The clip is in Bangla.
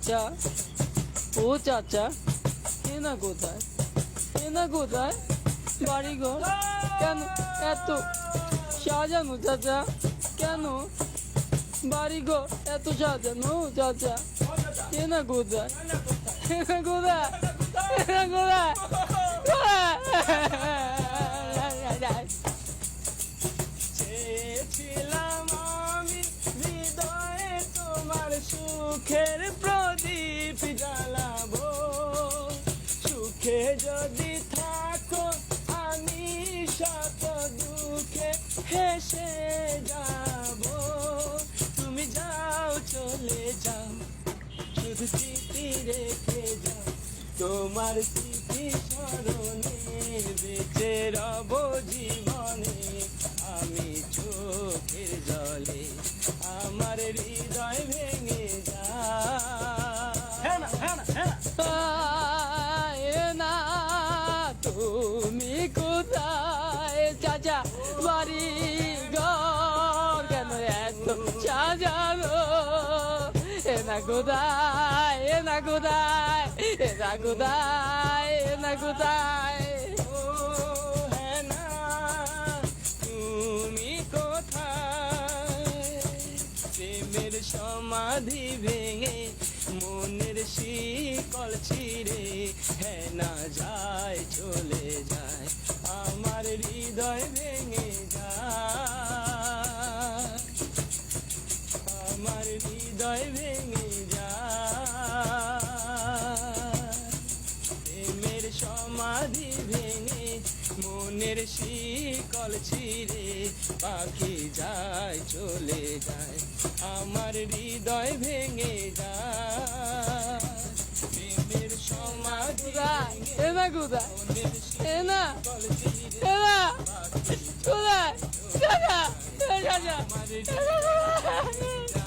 চাচা, ও চাচা, এনা কোথায়, এনা কোথায়, বাড়িঘর কেন এত সাজানো চাচা, কেন বাড়িঘর এত সাজানো চাচা, এনা কোথায়, এনা কোথায়, এনা কোথায়, চেয়েছিলাম আমি হৃদয়ে তোমার সুখের প্রদীপ জ্বালাবো, সুখে যদি থাকো আমি শত দুঃখে হেসে যাব। তুমি যাও চলে যাও, শুধু স্মৃতি রেখে যাও, তোমার স্মৃতি স্মরণে বেঁচে রব জীবনে আমি। চোখের জলে আমার হৃদয় ভেঙে যায়। না তুমি কোথায় চাচা, বাড়ি ঘর কেন এত সাজানো, এনা কোথায়, এনা কোথায়, এনা কোথায়, এনা কোথায়, ও হ্যাঁ না, তুমি কোথায়? প্রেমের সমাধি ভেঙে মনের শিকল ছিঁড়ে হ্যাঁ না যায় চলে যায়, আমার হৃদয় ভেঙে যায়, আমার হৃদয় ভেঙে যায়। প্রেমের সমাধি ভেঙে মনের শিকল ছিঁড়ে পাখি যায় চলে যায়, আমার হৃদয় ভেঙে যায়। প্রেমের সমাধি ভেঙে এনা কোথায়, মনের এনা, শিকল ছিঁড়ে এনা পাখি কোথায়, চাচা, চাচা, আমার হৃদয় ভেঙে যায়।